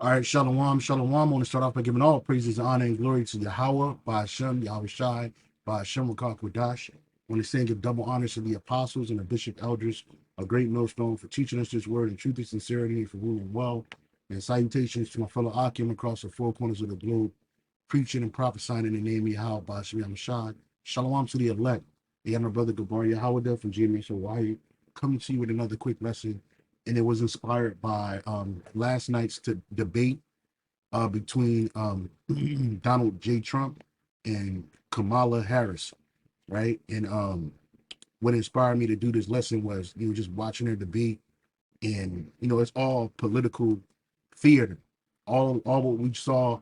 All right, shalom, shalom. I want to start off by giving all praises, honor, and glory to Yahweh, by Hashem, Yahweh Shai, by Hashem, Rakak Wadash. I want to say and give double honors to the apostles and the bishop elders, a great millstone for teaching us this word in truth and sincerity and for ruling well. And salutations to my fellow Akim across the four corners of the globe, preaching and prophesying in the name of Yahweh, by Hashem, Yahweh Shai. Shalom to the elect. The my brother Gabar Yahweh from GMS Hawaii, coming to you with another quick lesson, and it was inspired by last night's debate between Donald J. Trump and Kamala Harris, right? And what inspired me to do this lesson was just watching their debate, and it's all political theater. All what we saw,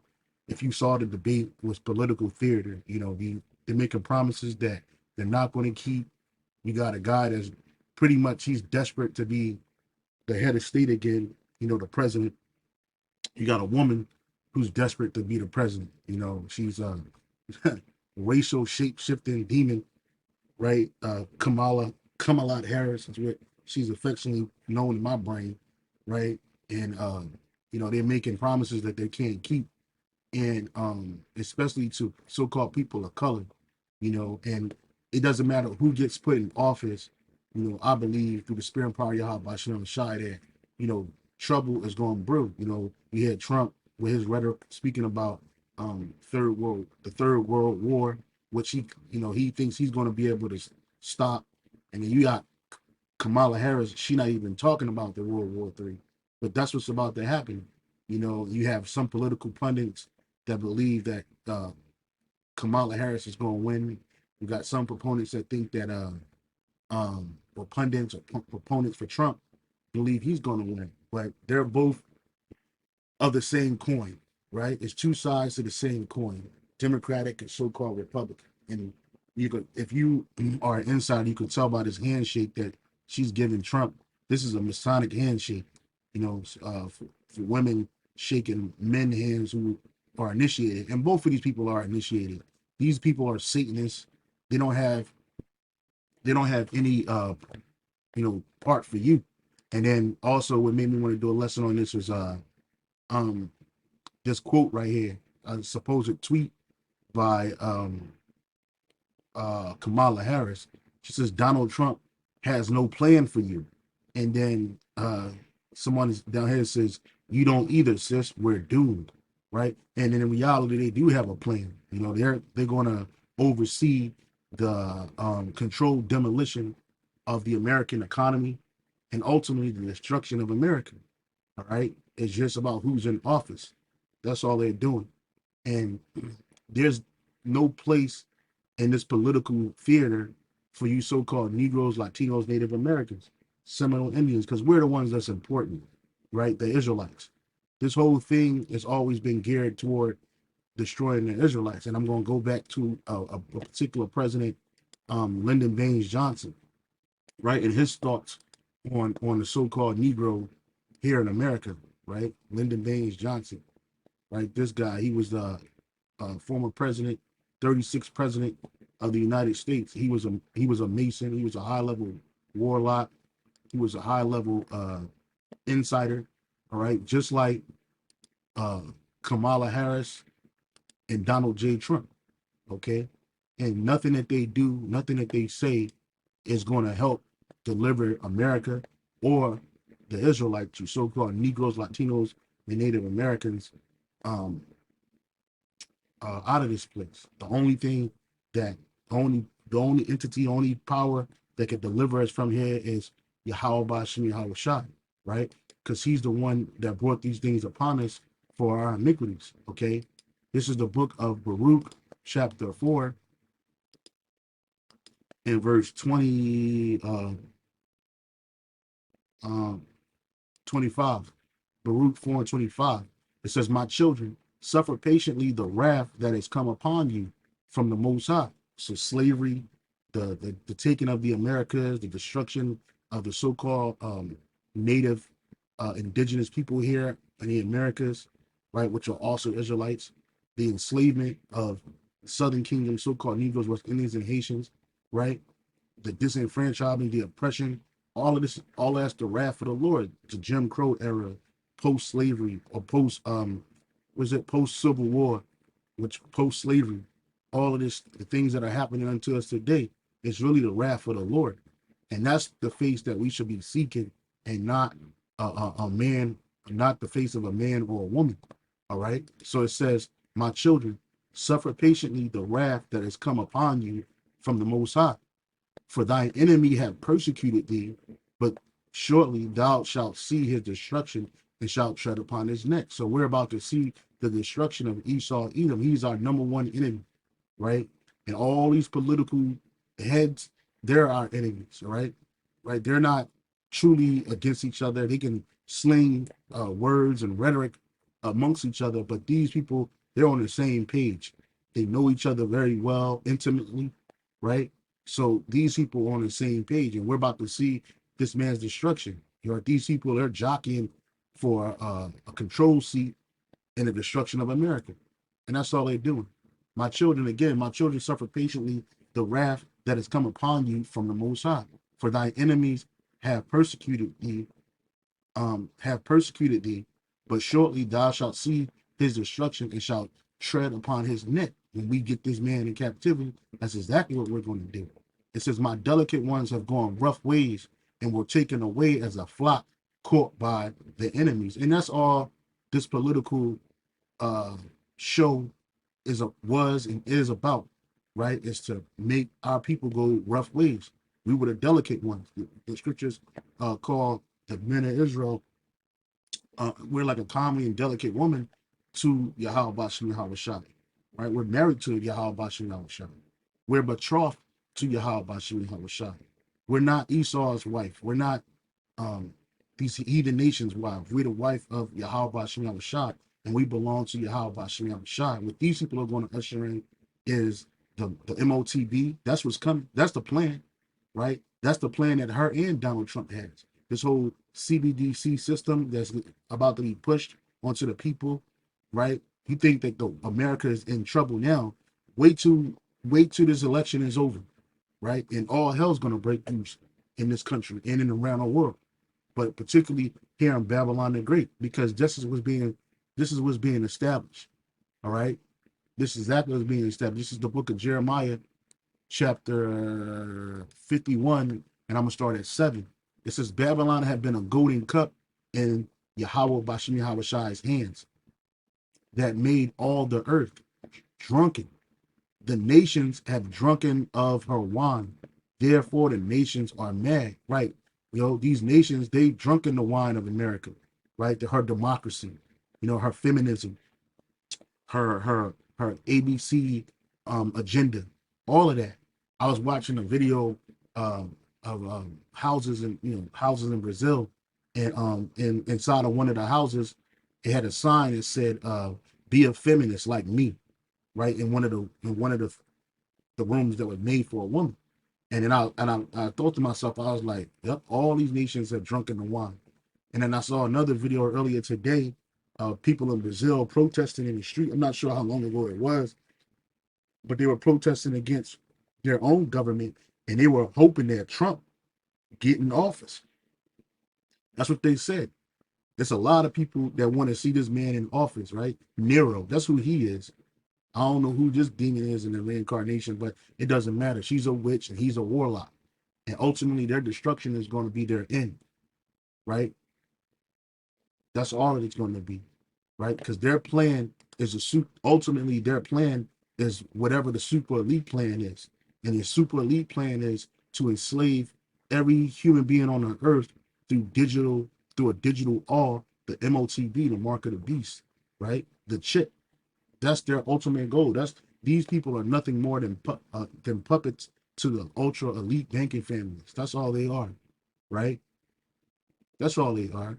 if you saw the debate, was political theater. They're making promises that they're not going to keep. You got a guy that's pretty much he's desperate to be the head of state again, the president. You got a woman who's desperate to be the president. She's a racial shape shifting demon, right? Kamala Harris is what she's affectionately known in my brain, right? And they're making promises that they can't keep, and especially to so-called people of color, and it doesn't matter who gets put in office. I believe through the spirit and power of Yahweh by Shem Shai that, trouble is going to brew. We had Trump with his rhetoric speaking about the third world war, which he thinks he's going to be able to stop. And then you got Kamala Harris, she not even talking about the World War III, but that's what's about to happen. You have some political pundits that believe that Kamala Harris is going to win. You got some proponents that think that or pundits or proponents for Trump believe he's going to win, but they're both of the same coin, right? It's two sides to the same coin, Democratic and so-called Republican. And if you are an insider, you can tell by this handshake that she's giving Trump. This is a Masonic handshake, for women shaking men hands who are initiated, and both of these people are initiated. These people are Satanists. They don't have any part for you. And then also what made me want to do a lesson on this was this quote right here, a supposed tweet by Kamala Harris. She says Donald Trump has no plan for you. And then someone down here says, you don't either, sis, we're doomed. Right. And then in reality, they do have a plan. They're gonna oversee the controlled demolition of the American economy and ultimately the destruction of America. All right. It's just about who's in office. That's all they're doing. And there's no place in this political theater for you so-called Negroes, Latinos, Native Americans, Seminole Indians, because we're the ones that's important, right? The Israelites. This whole thing has always been geared toward destroying the Israelites. And I'm going to go back to a particular president, Lyndon Baines Johnson, right? And his thoughts on the so-called Negro here in America, right? Lyndon Baines Johnson, right? This guy, he was the former president, 36th president of the United States. He was a Mason. He was a high-level warlock. He was a high-level insider, all right? Just like Kamala Harris and Donald J. Trump, okay? And nothing that they do, nothing that they say is going to help deliver America or the Israelites, you so-called Negroes, Latinos, and Native Americans out of this place. The only thing that the only entity, only power that can deliver us from here is Yahweh Bashim Yahweh Shai, right? Because he's the one that brought these things upon us for our iniquities. Okay. This is the book of Baruch, chapter 4, and verse 25. Baruch 4 and 25. It says, my children, suffer patiently the wrath that has come upon you from the Most High. So slavery, the taking of the Americas, the destruction of the so-called native indigenous people here in the Americas, right, which are also Israelites, the enslavement of Southern Kingdom, so-called Negroes, West Indians, and Haitians, right, the disenfranchisement, the oppression, all of this, all that's the wrath of the Lord, the Jim Crow era, post-slavery or post-Civil War, which post-slavery, all of this, the things that are happening unto us today, is really the wrath of the Lord. And that's the face that we should be seeking, and not a man, not the face of a man or a woman. All right. So it says, my children, suffer patiently the wrath that has come upon you from the Most High. For thine enemy have persecuted thee, but shortly thou shalt see his destruction and shalt tread upon his neck. So we're about to see the destruction of Esau, Edom. He's our number one enemy, right? And all these political heads, they're our enemies, right? Right? They're not truly against each other. They can sling words and rhetoric amongst each other, but these people, they're on the same page. They know each other very well, intimately, right? So these people are on the same page, and we're about to see this man's destruction. You know, these people, they're jockeying for a control seat in the destruction of America. And that's all they're doing. My children, again, my children suffer patiently the wrath that has come upon you from the Most High. For thy enemies have persecuted thee, but shortly thou shalt see his destruction and shalt tread upon his neck. When we get this man in captivity, that's exactly what we're going to do. It says, my delicate ones have gone rough ways and were taken away as a flock caught by the enemies. And that's all this political show was and is about, right? Is to make our people go rough ways. We were the delicate ones. The scriptures call the men of Israel, we're like a comely and delicate woman to Yahweh Bashem Yahweh Shai, right? We're married to Yahweh Bashem Yahweh Shai. We're betrothed to Yahweh Bashem Yahweh Shai. We're not Esau's wife. We're not these heathen nations' wives. We're the wife of Yahweh Bashem Yahweh Shai, and we belong to Yahweh Bashem Yahweh Shai. What these people are going to usher in is the MOTB. That's what's coming. That's the plan, right? That's the plan that her and Donald Trump has. This whole CBDC system that's about to be pushed onto the people, right? You think that America is in trouble now? Wait till this election is over, right? And all hell's going to break loose in this country and in around the world, but particularly here in Babylon the Great, because this is what's being established. All right, this is exactly what's being established. This is the book of Jeremiah, chapter 51, and I'm gonna start at 7. It says, Babylon had been a golden cup in Yahweh Bashem Yahweh Shai's hands that made all the earth drunken. The nations have drunken of her wine. Therefore, the nations are mad, right? You know, these nations, they drunken the wine of America, right? Her democracy, you know, her feminism, her ABC agenda, all of that. I was watching a video of houses in Brazil, and inside of one of the houses, it had a sign that said, "Be a feminist like me," right? In one of the rooms that was made for a woman. And then I thought to myself, I was like, yep, all these nations have drunken the wine. And then I saw another video earlier today of people in Brazil protesting in the street. I'm not sure how long ago it was, but they were protesting against their own government, and they were hoping that Trump get in office. That's what they said. There's a lot of people that want to see this man in office, right? Nero, that's who he is. I don't know who this demon is in the reincarnation, but it doesn't matter. She's a witch and he's a warlock. And ultimately, their destruction is going to be their end, right? That's all that it's going to be, right? Because their plan is ultimately, their plan is whatever the super elite plan is. And the super elite plan is to enslave every human being on the earth through a digital awe, the MOTB, the mark of the beast, right? The chip. That's their ultimate goal. These people are nothing more than puppets to the ultra elite banking families. That's all they are, right? That's all they are.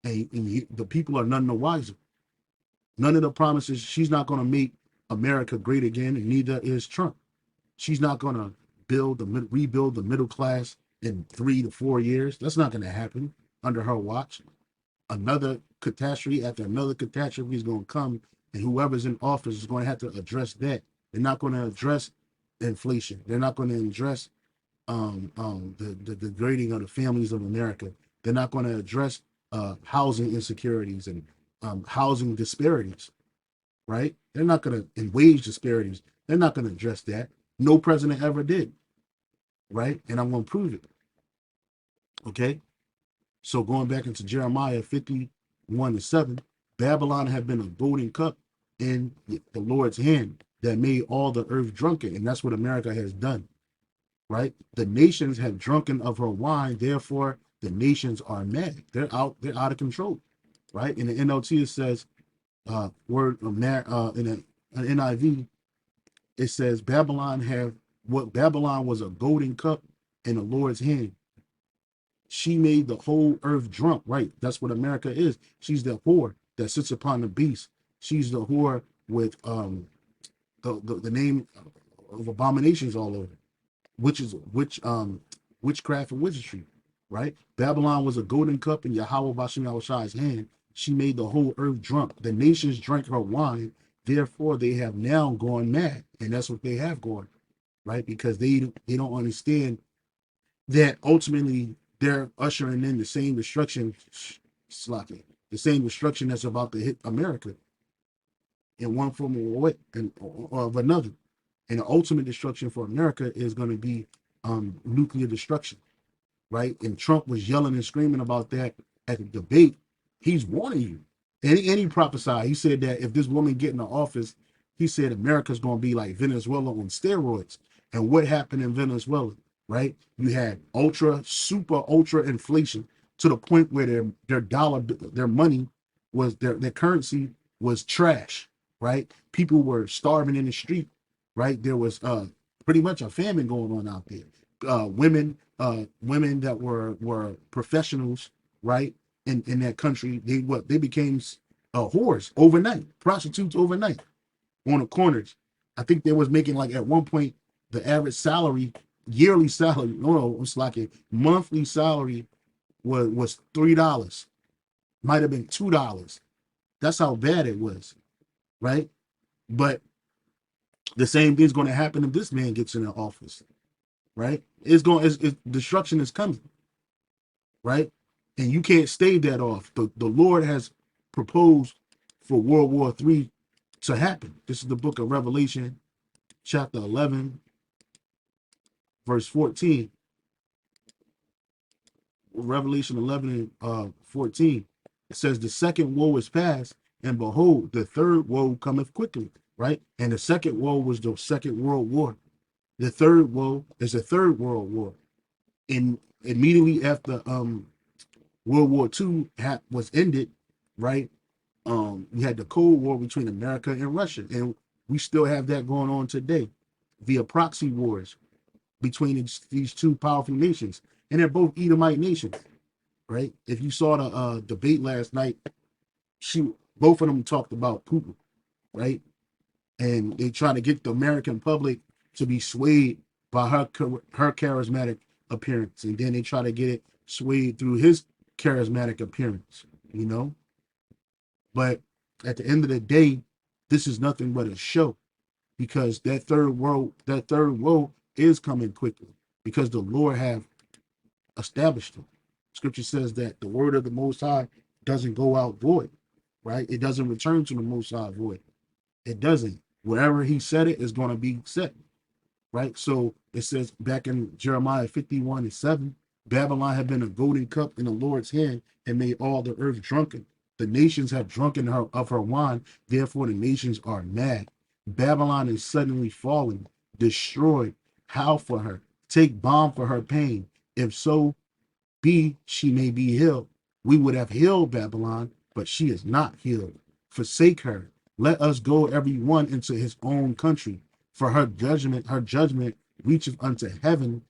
And the people are none the wiser. None of the promises. She's not going to make America great again, and neither is Trump. She's not going to rebuild the middle class in 3 to 4 years. That's not going to happen under her watch. Another catastrophe after another catastrophe is going to come, and whoever's in office is going to have to address that. They're not going to address inflation. They're not going to address the degrading of the families of America. They're not going to address housing insecurities and housing disparities, right? They're not going to, and wage disparities, they're not going to address that. No president ever did, right? And I'm going to prove it, okay? So going back into Jeremiah 51:7, Babylon had been a golden cup in the Lord's hand that made all the earth drunken. And that's what America has done, right? The nations have drunken of her wine. Therefore, the nations are mad. They're out of control, right? In the NLT, it says, in an NIV, it says, Babylon was a golden cup in the Lord's hand. She made the whole earth drunk, right? That's what America is. She's the whore that sits upon the beast. She's the whore with the name of abominations all over, witchcraft and wizardry, right? Babylon was a golden cup in Yahweh Bashem Yahushai's hand. She made the whole earth drunk. The nations drank her wine. Therefore, they have now gone mad, and that's what they have gone, right? Because they don't understand that ultimately they're ushering in the same destruction, the same destruction that's about to hit America in one form or of another. And the ultimate destruction for America is going to be nuclear destruction, right? And Trump was yelling and screaming about that at the debate. He's warning you. And he prophesied. He said that if this woman get in the office, he said America's going to be like Venezuela on steroids. And what happened in Venezuela, right? You had super ultra inflation to the point where their dollar, their money was, their currency was trash, right? People were starving in the street, right? There was pretty much a famine going on out there. Women that were professionals, right? In that country, they became whores overnight, prostitutes overnight on the corners. I think they was making, like, at one point, the average salary, yearly salary, no, it's like a monthly salary was $3, might have been $2. That's how bad it was, right? But the same thing's going to happen if this man gets in the office, right? Destruction is coming, right? And you can't stave that off. The Lord has proposed for World War III to happen. This is the book of Revelation, chapter 11, verse 14. Revelation 11 and 14. It says, the second woe is past, and behold, the third woe cometh quickly, right? And the second woe was the Second World War. The third woe is the Third World War. And immediately after World War II was ended, right? We had the Cold War between America and Russia, and we still have that going on today via proxy wars between these two powerful nations, and they're both Edomite nations, right? If you saw the debate last night, both of them talked about Putin, right? And they try to get the American public to be swayed by her charismatic appearance, and then they try to get it swayed through his charismatic appearance, you know. But at the end of the day, this is nothing but a show, because that third woe is coming quickly, because the Lord have established it. Scripture says that the word of the Most High doesn't go out void, right? It doesn't return to the Most High void. It doesn't. Wherever he said it is going to be set, right? So it says back in Jeremiah 51:7, Babylon had been a golden cup in the Lord's hand and made all the earth drunken. The nations have drunken her of her wine, therefore the nations are mad. Babylon is suddenly falling, destroyed. Howl for her, take balm for her pain. If so be she may be healed. We would have healed Babylon, but she is not healed. Forsake her. Let us go every one into his own country. For her judgment reacheth unto heaven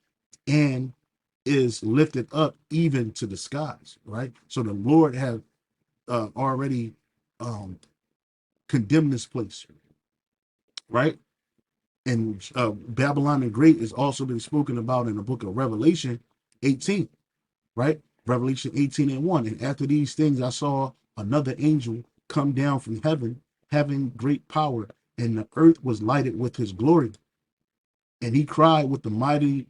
and is lifted up even to the skies, right? So the Lord have already condemned this place, right? And Babylon the Great is also been spoken about in the book of Revelation 18, right? Revelation 18:1. And after these things, I saw another angel come down from heaven, having great power, and the earth was lighted with his glory. And he cried mightily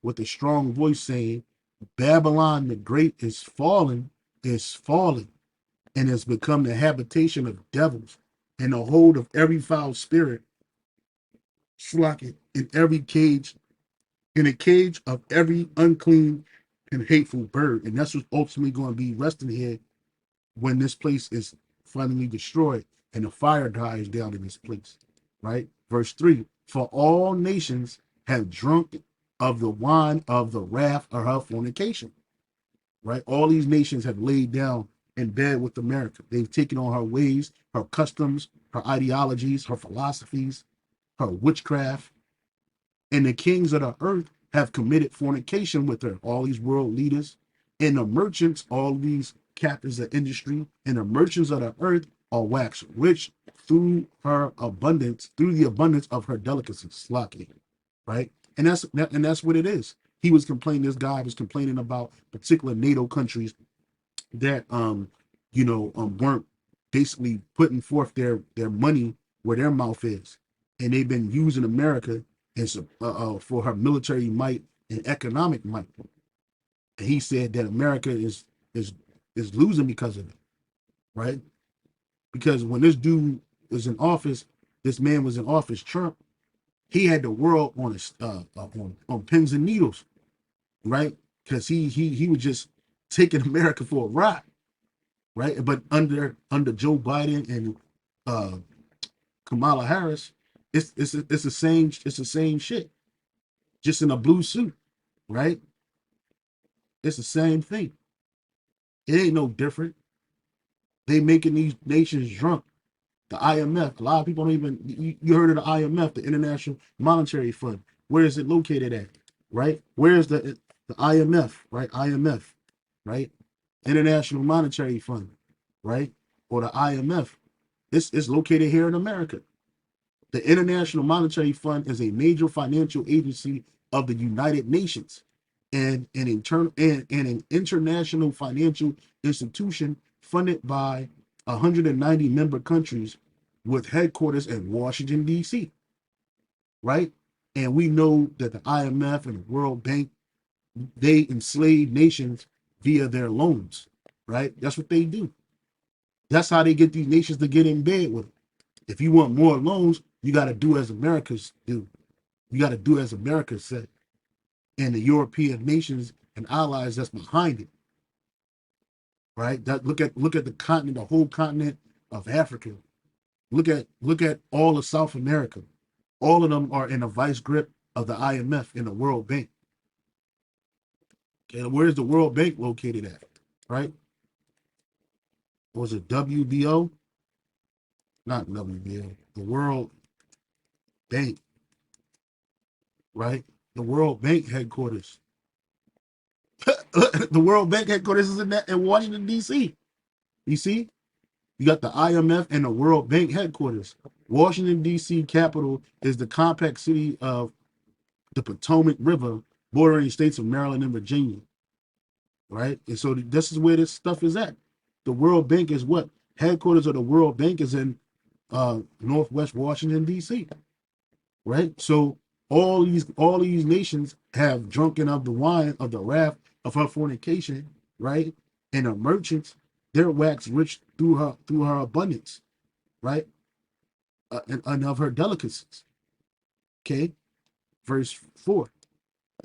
with a strong voice, saying, Babylon the Great is fallen, and has become the habitation of devils, and the hold of every foul spirit, slacking in every cage, in a cage of every unclean and hateful bird. And that's what's ultimately going to be resting here when this place is finally destroyed and the fire dies down in this place. Right? Verse 3, for all nations have drunk of the wine of the wrath of her fornication. Right? All these nations have laid down in bed with America. They've taken on her ways, her customs, her ideologies, her philosophies, her witchcraft, and the kings of the earth have committed fornication with her. All these world leaders and the merchants, all these captains of industry and the merchants of the earth are waxed rich through her abundance, through the abundance of her delicacies. Slocky, right? And that's what it is. He was complaining. This guy was complaining about particular NATO countries that weren't basically putting forth their money where their mouth is, and they've been using America as for her military might and economic might. And he said that America is is losing because of it, right? Because when this dude was in office, this man was in office, Trump. He had the world on his on pins and needles, right? Because he was just taking America for a ride, right? But under Joe Biden and uh, Kamala Harris, it's the same shit, just in a blue suit, right? It's the same thing. It ain't no different. They making these nations drunk. The IMF, a lot of people don't even, you heard of the IMF, the International Monetary Fund. Where is it located at, right? Where is the IMF, right? IMF, right? International Monetary Fund, right? Or the IMF. It's located here in America. The International Monetary Fund is a major financial agency of the United Nations and an international financial institution funded by 190 member countries with headquarters in Washington, D.C., right? And we know that the IMF and the World Bank, they enslave nations via their loans, right? That's what they do. That's how they get these nations to get in bed with them. If you want more loans, you got to do as Americans do. You got to do as America said, and the European nations and allies that's behind it, right? That look at the continent, the whole continent of Africa. Look at all of South America. All of them are in the vice grip of the IMF and the World Bank. Okay, where's the World Bank located at? Right? Was it WBO? Not WBO. The World Bank, right? The World Bank headquarters. The World Bank headquarters is in Washington, D.C. You see? You got the IMF and the World Bank headquarters. Washington, D.C. capital is the compact city of the Potomac River, bordering states of Maryland and Virginia, right? And so this is where this stuff is at. The World Bank is what? Headquarters of the World Bank is in Northwest Washington, D.C., right? So all these nations have drunken of the wine of the wrath of her fornication, right? And the merchants, they're waxed rich through her abundance, right? And of her delicacies. Okay, verse 4.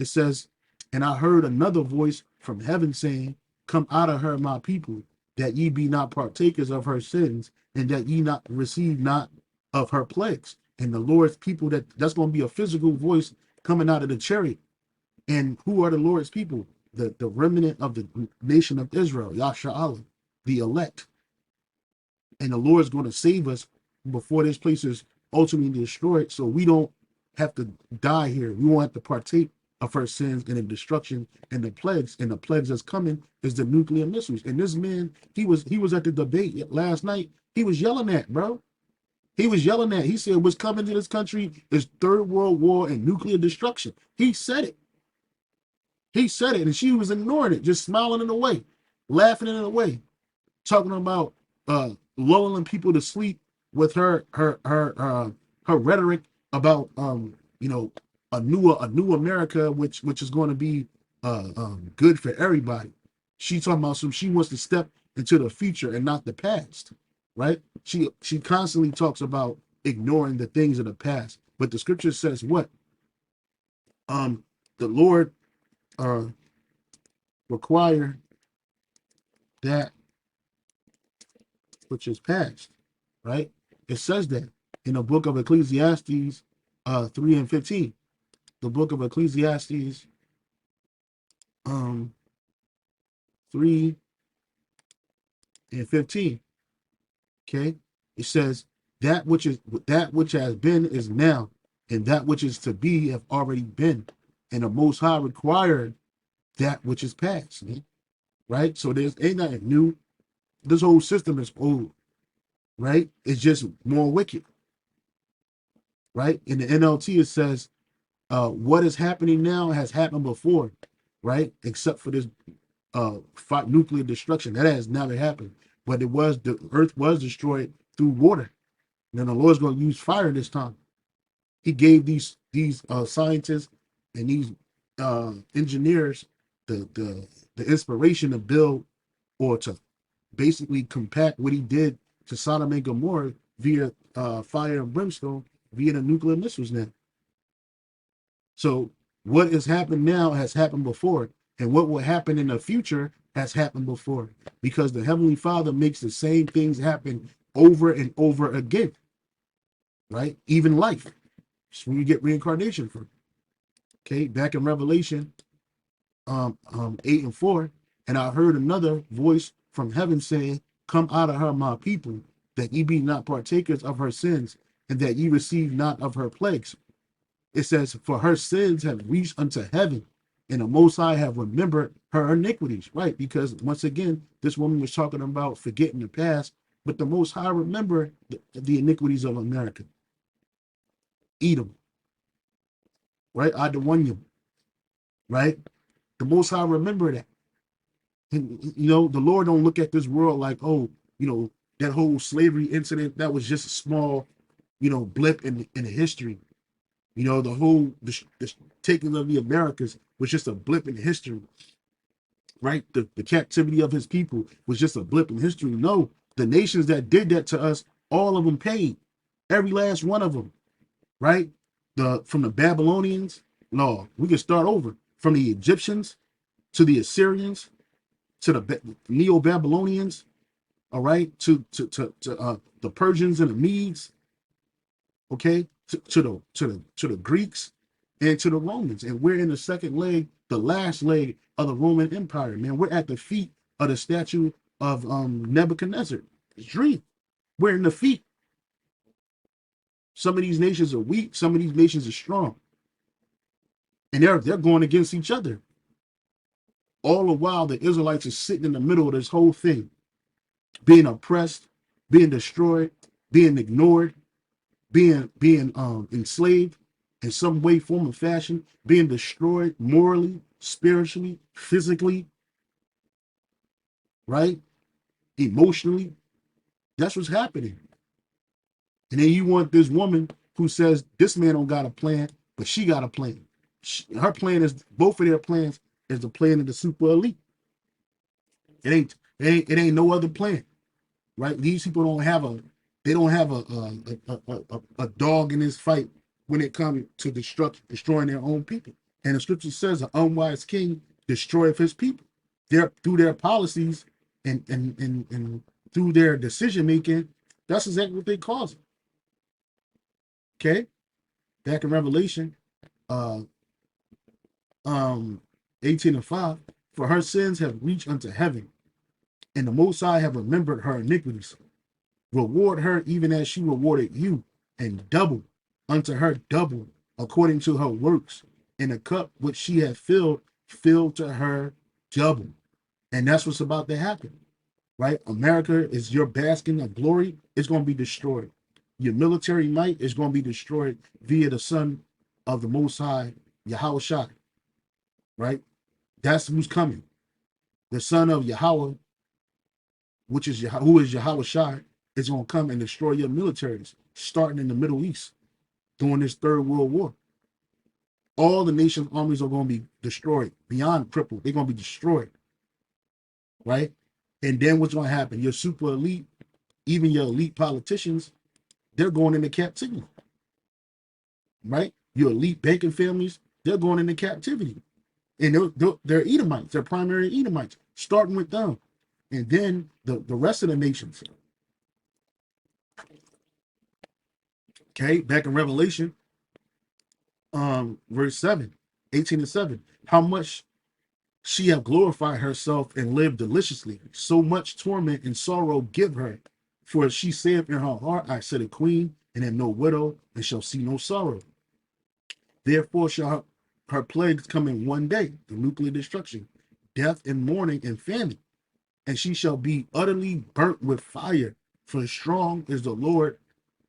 It says, and I heard another voice from heaven saying, come out of her, my people, that ye be not partakers of her sins, and that ye not receive not of her plagues. And the Lord's people, that's going to be a physical voice coming out of the chariot. And who are the Lord's people? The remnant of the nation of Israel, Yasha'Allah, the elect. And the Lord's going to save us before this place is ultimately destroyed, so we don't have to die here. We won't have to partake of her sins and the destruction and the plagues. And the plagues that's coming is the nuclear missiles. And this man, he was at the debate last night. He was yelling at, bro. He was yelling at. He said, what's coming to this country is third world war and nuclear destruction. He said it. He said it, and she was ignoring it, just smiling it away, laughing it away, talking about lulling people to sleep with her rhetoric about a new America, which is going to be good for everybody. She talking about she wants to step into the future and not the past, right? She constantly talks about ignoring the things of the past, but the scripture says what? The Lord uh require that which is past, right? It says that in the book of Ecclesiastes 3 and 15. The book of Ecclesiastes 3 and 15. Okay. It says that which has been is now, and that which is to be have already been. And the most high required that which is past. Right? So there's ain't nothing new. This whole system is old, right? It's just more wicked, right? In the NLT, it says, what is happening now has happened before, right? Except for this nuclear destruction. That has never happened. But the earth was destroyed through water. And then the Lord's going to use fire this time. He gave these scientists and these engineers the inspiration to build or to basically compact what he did to Sodom and Gomorrah via fire and brimstone via the nuclear missiles now. So what has happened now has happened before, and what will happen in the future has happened before, because the Heavenly Father makes the same things happen over and over again, right? Even life. That's where you get reincarnation from. Okay, back in Revelation 8 and 4, and I heard another voice from heaven saying, come out of her, my people, that ye be not partakers of her sins, and that ye receive not of her plagues. It says, for her sins have reached unto heaven, and the Most High have remembered her iniquities, right? Because once again, this woman was talking about forgetting the past, but the Most High remember the iniquities of America. Edom, right? Adawanyam, right? The Most High remember that. And, the Lord don't look at this world like, oh, that whole slavery incident, that was just a small, blip in the history. The whole the taking of the Americas was just a blip in history, right? The captivity of his people was just a blip in history. No, the nations that did that to us, all of them paid, every last one of them, right? From the Babylonians, no, we can start over. From the Egyptians to the Assyrians to the Neo-Babylonians, all right, to the Persians and the Medes, okay, to the Greeks and to the Romans. And we're in the second leg, the last leg of the Roman Empire, man. We're at the feet of the statue of Nebuchadnezzar. Dream. We're in the feet. Some of these nations are weak, some of these nations are strong. And they're going against each other. All the while the Israelites are sitting in the middle of this whole thing, being oppressed, being destroyed, being ignored, being enslaved in some way, form, or fashion, being destroyed morally, spiritually, physically, right? Emotionally. That's what's happening. And then you want this woman who says this man don't got a plan, but she got a plan. Her plan is, both of their plans is the plan of the super elite. It ain't no other plan, right? These people don't have a dog in this fight when it comes to destroying their own people. And the scripture says an unwise king destroyeth his people. Through their policies and through their decision making, that's exactly what they cause it. Okay, back in Revelation, uh, 18 and 5, for her sins have reached unto heaven, and the Most High have remembered her iniquities. Reward her even as she rewarded you, and double unto her double according to her works. And the cup which she had filled to her double. And that's what's about to happen, right? America is your basking of glory. It's going to be destroyed. Your military might is going to be destroyed via the Son of the Most High, Yahweh Shai, right? That's who's coming. The Son of Yahweh, who is Yahweh Shai, is going to come and destroy your militaries, starting in the Middle East during this Third World War. All the nation's armies are going to be destroyed, beyond crippled. They're going to be destroyed, right? And then what's going to happen? Your super elite, even your elite politicians, they're going into captivity, right? Your elite banking families, they're going into captivity. And they're Edomites, they're primary Edomites, starting with them. And then the rest of the nations, okay? Back in Revelation, verse 7, 18 and 7, how much she have glorified herself and lived deliciously. So much torment and sorrow give her. For she saith in her heart, I sit a queen and am no widow and shall see no sorrow. Therefore shall her plagues come in one day, the nuclear destruction, death and mourning and famine. And she shall be utterly burnt with fire. For strong is the Lord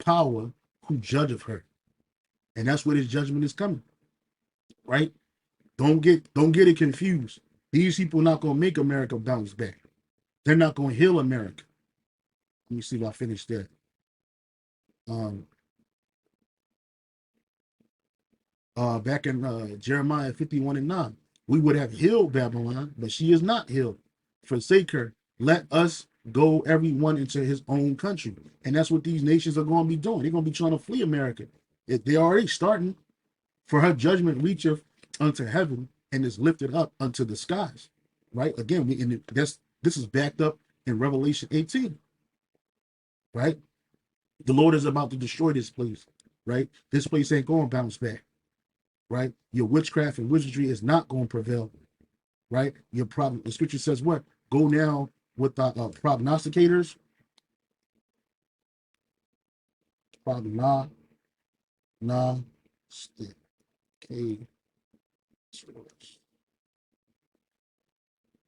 power who judgeth her. And that's where this judgment is coming, right? Don't get it confused. These people are not going to make America bounce back. They're not going to heal America. Let me see if I finish that. Um, Back in Jeremiah 51 and 9, we would have healed Babylon, but she is not healed. Forsake her. Let us go everyone into his own country. And that's what these nations are going to be doing. They're going to be trying to flee America. They're already starting. For her judgment reacheth unto heaven and is lifted up unto the skies. Right? Again, this is backed up in Revelation 18. Right? The Lord is about to destroy this place. Right? This place ain't going to bounce back. Right? Your witchcraft and wizardry is not going to prevail. Right? Your problem. The scripture says what? Go now with the prognosticators.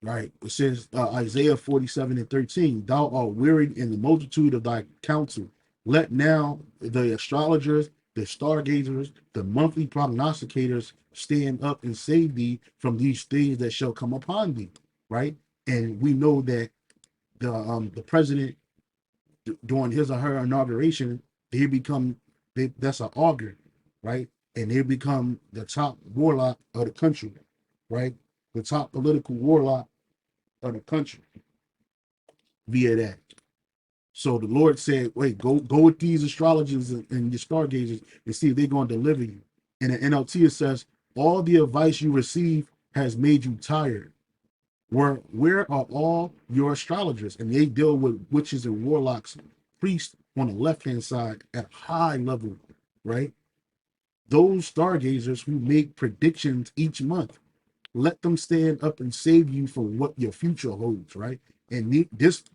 Right. It says Isaiah 47 and 13, thou art wearied in the multitude of thy counsel. Let now the astrologers, the stargazers, the monthly prognosticators stand up and save thee from these things that shall come upon thee. Right. And we know that the president during his or her inauguration, that's an augur, right? And they become the top warlock of the country, right? The top political warlock of the country via that. So the Lord said, wait, go with these astrologers and your stargazers and see if they're going to deliver you. And in NLT it says, all the advice you receive has made you tired. Where are all your astrologers? And they deal with witches and warlocks, priests on the left-hand side at high level, right? Those stargazers who make predictions each month, let them stand up and save you from what your future holds, right? And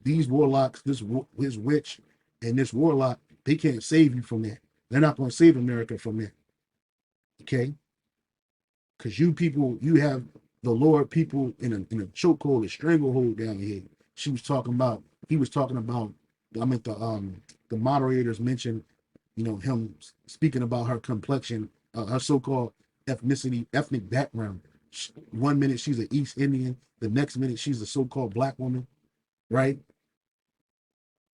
these warlocks, this witch and this warlock, they can't save you from that. They're not going to save America from that, okay? Because you people, you have the Lord people in a chokehold, a stranglehold down here. He was talking about, I mean, the moderators mentioned, him speaking about her complexion, her so-called ethnic background. One minute she's an East Indian, the next minute she's a so-called black woman, right?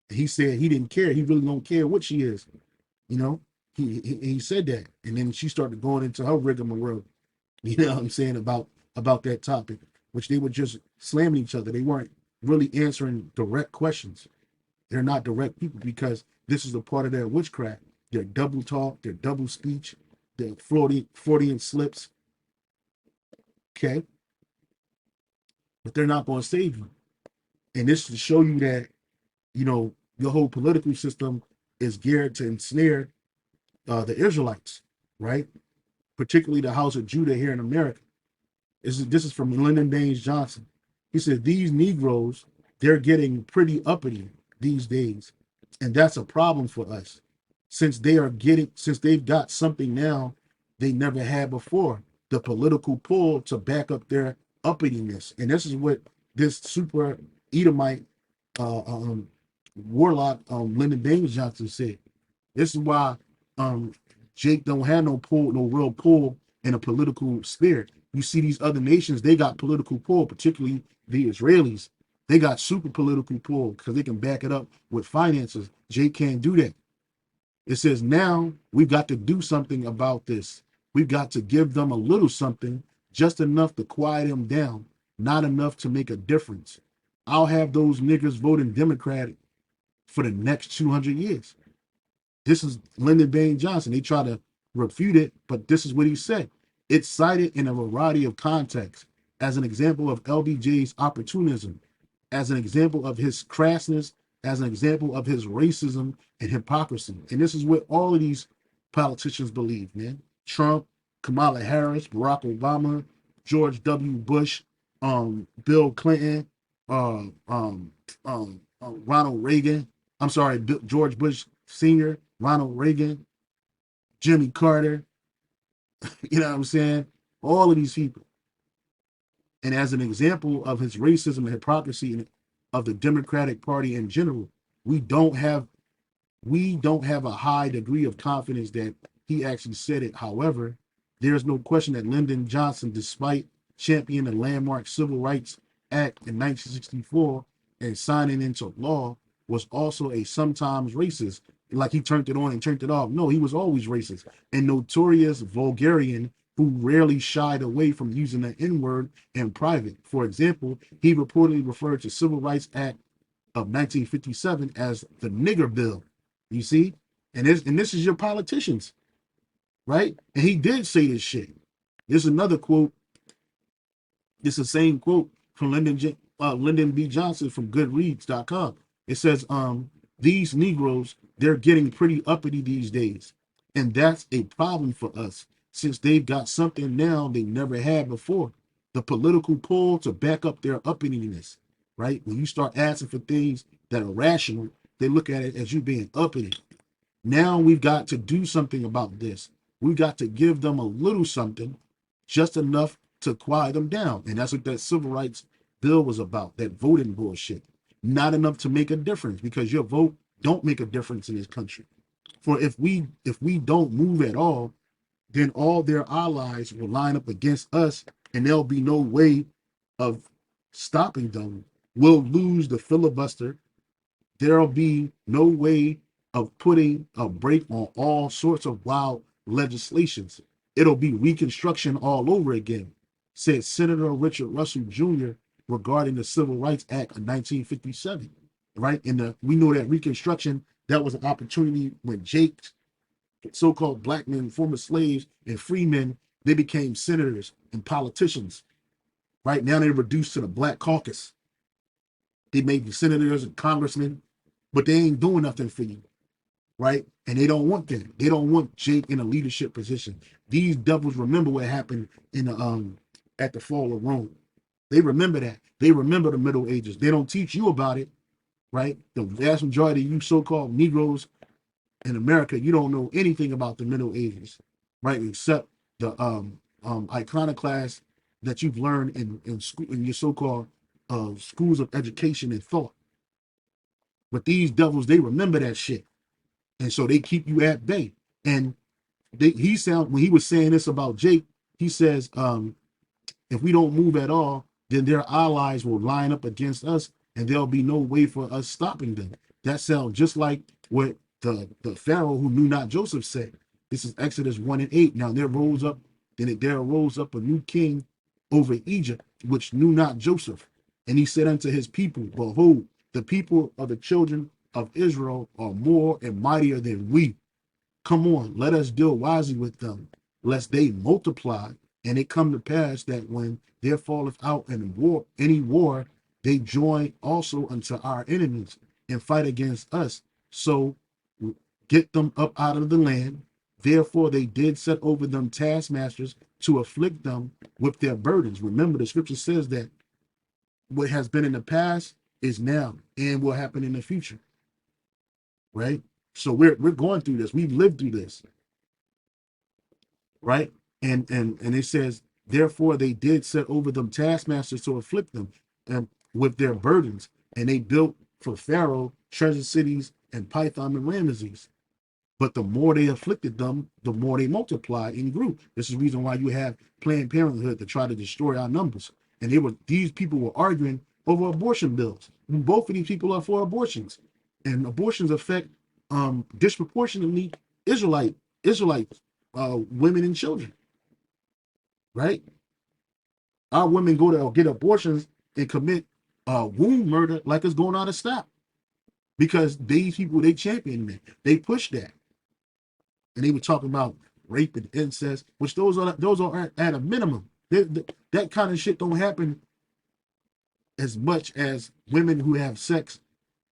He said he didn't care. He really don't care what she is, you know. He said that, and then she started going into her rigmarole. You know what I'm saying about that topic, which they were just slamming each other. They weren't really answering direct questions. They're not direct people because this is a part of their witchcraft. Their double talk, their double speech, their Freudian slips. Okay, but they're not going to save you. And this is to show you that your whole political system is geared to ensnare the Israelites, right? Particularly the House of Judah here in America. This is from Lyndon Baines Johnson. He said these Negroes, they're getting pretty uppity these days, and that's a problem for us since they've got something now they never had before, the political pull to back up their uppityness. And this is what this super Edomite warlock Lyndon Baines Johnson said. This is why Jake don't have no real pull in a political spirit. You see these other nations, they got political pull, particularly the Israelis. They got super political pull because they can back it up with finances. Jake can't do that. It says now we've got to do something about this. We've got to give them a little something, just enough to quiet them down, not enough to make a difference. I'll have those niggers voting Democratic for the next 200 years. This is Lyndon Baines Johnson. They try to refute it, but this is what he said. It's cited in a variety of contexts as an example of LBJ's opportunism, as an example of his crassness, as an example of his racism and hypocrisy. And this is what all of these politicians believe, man. Trump, Kamala Harris, Barack Obama, George W. Bush, Bill Clinton, Ronald Reagan. I'm sorry, George Bush Sr., Ronald Reagan, Jimmy Carter. You know what I'm saying? All of these people. And as an example of his racism and hypocrisy of the Democratic Party in general, we don't have a high degree of confidence that he actually said it. However, there's no question that Lyndon Johnson, despite championing the landmark Civil Rights Act in 1964 and signing into law, was also a sometimes racist. Like he turned it on and turned it off. No, he was always racist and notorious vulgarian who rarely shied away from using the N-word in private. For example, he reportedly referred to Civil Rights Act of 1957 as the nigger bill. You see? And this is your politicians, right? And he did say this shit. There's another quote. It's the same quote from Lyndon B. Johnson from Goodreads.com. It says, these Negroes, they're getting pretty uppity these days. And that's a problem for us, since they've got something now they never had before. The political pull to back up their uppityness, right? When you start asking for things that are rational, they look at it as you being uppity. Now we've got to do something about this. We've got to give them a little something, just enough to quiet them down. And that's what that civil rights bill was about, that voting bullshit. Not enough to make a difference, because your vote don't make a difference in this country. For if we don't move at all, then all their allies will line up against us, and there'll be no way of stopping them. We'll lose the filibuster. There'll be no way of putting a break on all sorts of wild legislations. It'll be Reconstruction all over again, said Senator Richard Russell Jr. regarding the Civil Rights Act of 1957. Right? And we know that Reconstruction, that was an opportunity when Jake's so-called black men, former slaves and free men, they became senators and politicians. Right now they're reduced to the black caucus. They made the senators and congressmen, but they ain't doing nothing for you, right? And they don't want that. They don't want Jake in a leadership position. These devils remember what happened in the at the fall of Rome. They remember that. They remember the Middle Ages. They don't teach you about it, right? The vast majority of you so-called Negroes in America, you don't know anything about the Middle Ages, right? Except the iconoclast that you've learned in school, in your so-called schools of education and thought. But these devils, they remember that shit. And so they keep you at bay. And when he was saying this about Jake, he says, if we don't move at all, then their allies will line up against us, and there'll be no way for us stopping them. That sounds just like what the Pharaoh who knew not Joseph said. This is Exodus 1:8. Now there arose up a new king over Egypt, which knew not Joseph. And he said unto his people, behold, the people of the children of Israel are more and mightier than we. Come on, let us deal wisely with them, lest they multiply. And it come to pass that when there falleth out any war, they join also unto our enemies and fight against us. So get them up out of the land. Therefore they did set over them taskmasters to afflict them with their burdens. Remember, the scripture says that what has been in the past is now and will happen in the future, right? So we're going through this. We've lived through this, right? And it says, therefore they did set over them taskmasters to afflict them and with their burdens, and they built for Pharaoh treasure cities and Python and Ramesses. But the more they afflicted them, the more they multiplied and grew. This is the reason why you have Planned Parenthood to try to destroy our numbers. And these people were arguing over abortion bills. And both of these people are for abortions. And abortions affect disproportionately Israelite women and children. right? Our women go to get abortions and commit womb murder like it's going out of style because these people, they champion it. They push that. And they were talking about rape and incest, which those are at a minimum. That kind of shit don't happen as much as women who have sex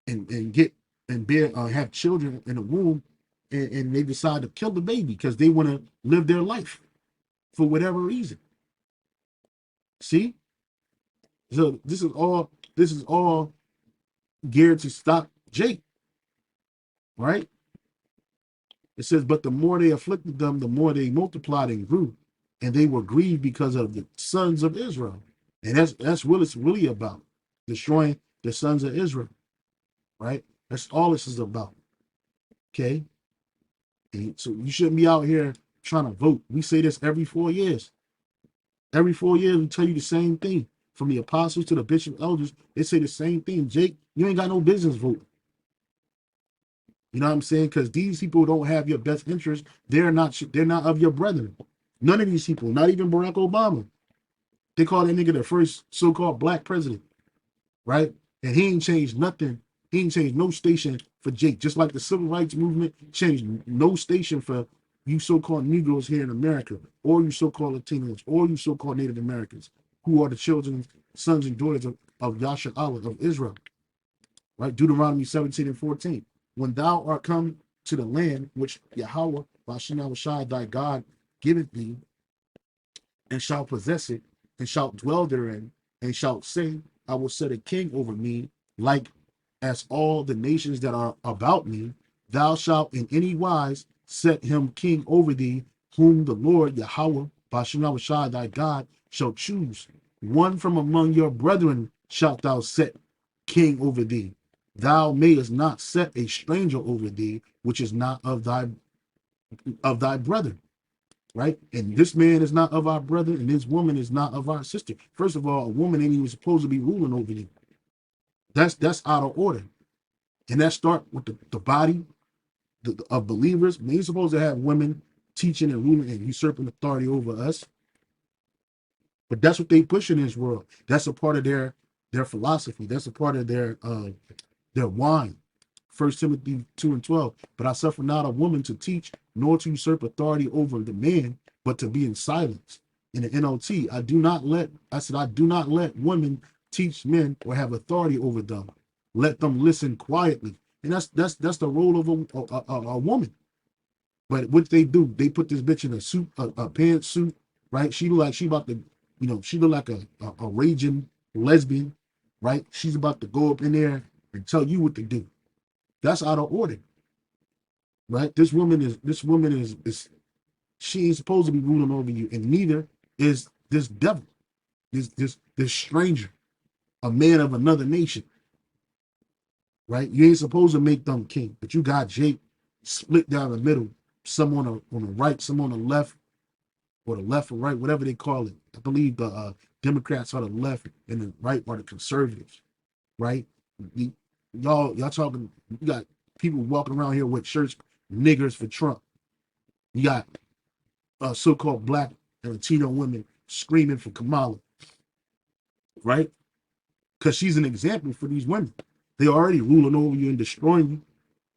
and get and bear have children in the womb, and they decide to kill the baby because they want to live their life for whatever reason. See, so this is all geared to stop Jake, right? It says, but the more they afflicted them, the more they multiplied and grew, and they were grieved because of the sons of Israel. And that's what it's really about, destroying the sons of Israel, right? That's all this is about. Okay. And so you shouldn't be out here trying to vote. We say this every 4 years. Every 4 years, we tell you the same thing. From the apostles to the bishop elders, they say the same thing. Jake, you ain't got no business voting. You know what I'm saying? Because these people don't have your best interest. They're not of your brethren. None of these people, not even Barack Obama. They call that nigga the first so-called black president, right? And he ain't changed nothing. He ain't changed no station for Jake. Just like the civil rights movement changed no station for you so-called Negroes here in America, or you so-called Latinos, or you so-called Native Americans, who are the children, sons and daughters of Yasha Allah, of Israel, right? Deuteronomy 17 and 14. When thou art come to the land which Yahweh, Bashem Shai, thy God, giveth thee, and shalt possess it, and shalt dwell therein, and shalt say, I will set a king over me, like as all the nations that are about me. Thou shalt in any wise set him king over thee, whom the Lord Yahweh, Bashem Shai, thy God, shall choose. One from among your brethren shalt thou set king over thee. Thou mayest not set a stranger over thee, which is not of thy brother, right? And this man is not of our brother, and this woman is not of our sister. First of all, a woman ain't even supposed to be ruling over you. That's out of order. And that start with the body of believers. We ain't supposed to have women teaching and ruling and usurping authority over us. But that's what they push in this world. That's a part of their philosophy. That's a part of their wine. 1 Timothy 2 and 12. But I suffer not a woman to teach, nor to usurp authority over the man, but to be in silence. In the NLT, I do not let women teach men or have authority over them. Let them listen quietly. And that's the role of a woman. But what they do, they put this bitch in a suit, a pantsuit, right? She look like she about to, she look like a raging lesbian, right? She's about to go up in there and tell you what to do. That's out of order, right? This woman is she ain't supposed to be ruling over you, and neither is this devil, this stranger, a man of another nation, right? You ain't supposed to make them king, but you got Jake split down the middle, some on the right, some on the left, or the left or right, whatever they call it. I believe the Democrats are the left and the right are the conservatives, right? Y'all talking, you got people walking around here with shirts, niggers for Trump. You got so-called black and Latino women screaming for Kamala, right? Because she's an example for these women. They already ruling over you and destroying you.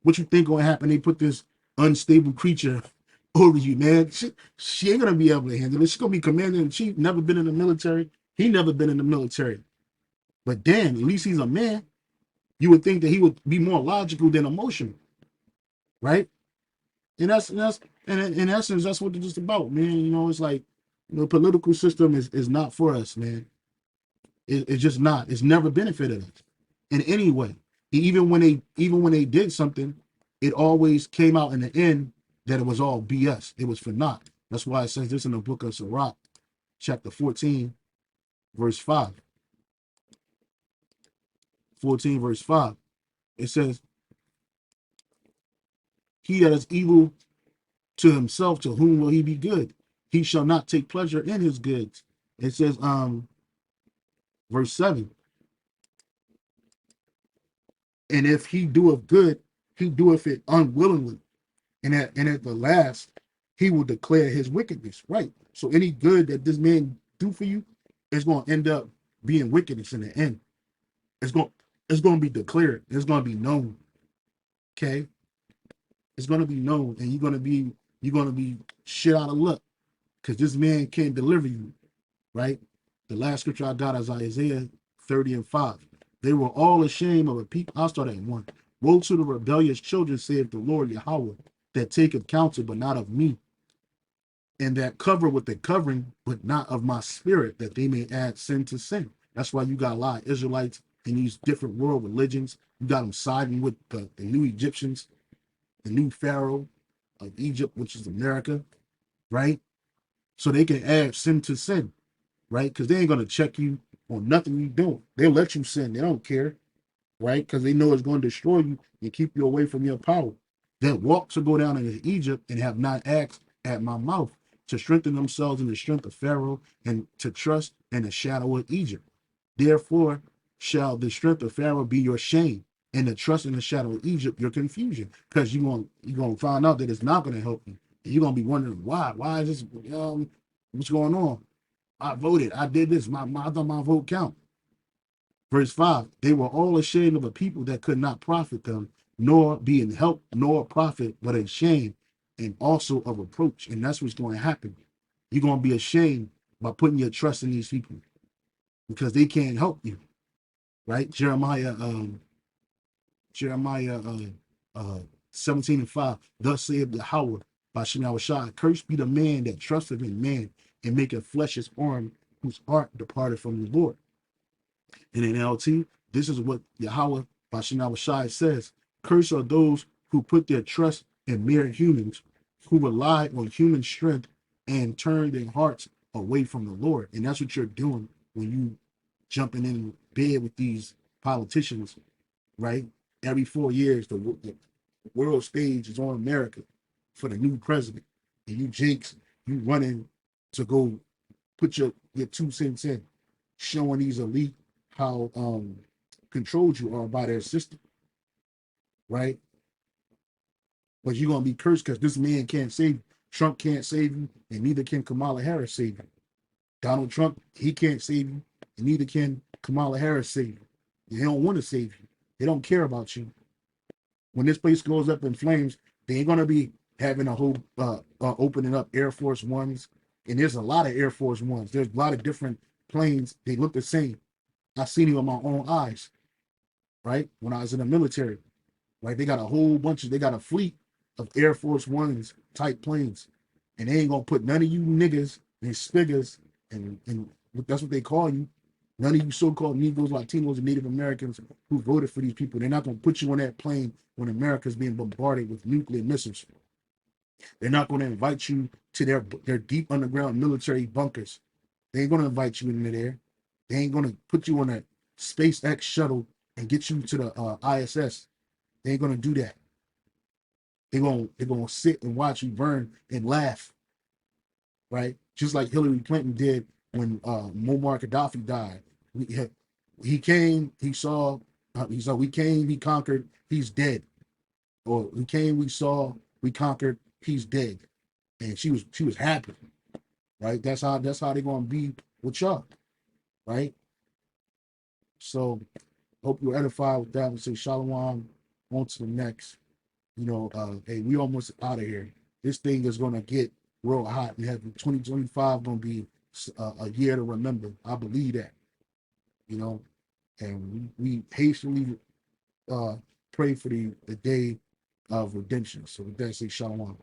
What you think gonna happen? They put this unstable creature over you, man. She ain't gonna be able to handle it. She's gonna be commander in chief. Never been in the military. He never been in the military. But damn, at least he's a man. You would think that he would be more logical than emotional, right? And in essence, that's what it's just about, man. It's like the political system is not for us, man. It's just not. It's never benefited us in any way. Even when they did something, it always came out in the end that it was all BS. It was for naught. That's why it says this in the book of Sirach, chapter 14, verse 5. 14, verse 5. It says, he that is evil to himself, to whom will he be good? He shall not take pleasure in his goods. It says, verse 7. And if he doeth good, he doeth it unwillingly. And at the last, he will declare his wickedness. Right. So any good that this man do for you is going to end up being wickedness in the end. It's going it's going to be declared. It's going to be known. Okay. It's going to be known, and you're going to be shit out of luck because this man can't deliver you. Right. The last scripture I got is Isaiah 30:5. They were all ashamed of a people. I'll start at 1. Woe to the rebellious children, saith the Lord Yahweh, that taketh counsel, but not of me, and that cover with the covering, but not of my spirit, that they may add sin to sin. That's why you got a lot of Israelites in these different world religions. You got them siding with the new Egyptians, the new Pharaoh of Egypt, which is America, right? So they can add sin to sin, right? Because they ain't going to check you on nothing you doing. They'll let you sin. They don't care, right? Because they know it's going to destroy you and keep you away from your power. That walk to go down into Egypt and have not asked at my mouth to strengthen themselves in the strength of Pharaoh and to trust in the shadow of Egypt. Therefore shall the strength of Pharaoh be your shame, and the trust in the shadow of Egypt your confusion, because you're gonna find out that it's not gonna help you. And you're gonna be wondering why. Why is this? What's going on? I voted. I did this. I thought my vote count. Verse 5, they were all ashamed of a people that could not profit them, nor be in help, nor profit, but in shame, and also of reproach. And that's what's going to happen. You're going to be ashamed by putting your trust in these people because they can't help you, right? Jeremiah 17:5, thus saith Yahweh by Shem Shai, cursed be the man that trusteth in man and maketh flesh his arm, whose heart departed from the Lord. And in LT, this is what Yahweh Bashem Shai says. Cursed are those who put their trust in mere humans, who rely on human strength and turn their hearts away from the Lord. And that's what you're doing when you jumping in bed with these politicians, right? Every 4 years, the world stage is on America for the new president. And you jinx, you running to go put your 2 cents in, showing these elite how controlled you are by their system, right? But you're gonna be cursed because this man can't save you. Trump can't save you, and neither can Kamala Harris save you. Donald Trump, he can't save you, and neither can Kamala Harris save you. They don't want to save you. They don't care about you. When this place goes up in flames, they ain't gonna be having a whole opening up Air Force Ones, and there's a lot of Air Force Ones. There's a lot of different planes. They look the same. I seen it with my own eyes, right? When I was in the military, right? They got a whole bunch they got a fleet of Air Force Ones type planes. And they ain't gonna put none of you niggas and spiggers and that's what they call you. None of you so-called Negroes, Latinos, and Native Americans who voted for these people. They're not gonna put you on that plane when America's being bombarded with nuclear missiles. They're not gonna invite you to their deep underground military bunkers. They ain't gonna invite you into there. They ain't gonna put you on a SpaceX shuttle and get you to the ISS. They ain't gonna do that. They're gonna sit and watch you burn and laugh, right? Just like Hillary Clinton did when Muammar Gaddafi died. He came, we came, he conquered, he's dead. Or we came, we saw, we conquered, he's dead. And she was happy, right? That's how they're gonna be with y'all, right? So hope you're edified with that. We say shalom on to the next. Hey, we almost out of here. This thing is gonna get real hot. We have 2025 gonna be a year to remember. I believe that, and we hastily pray for the day of redemption. So with that, say shalom.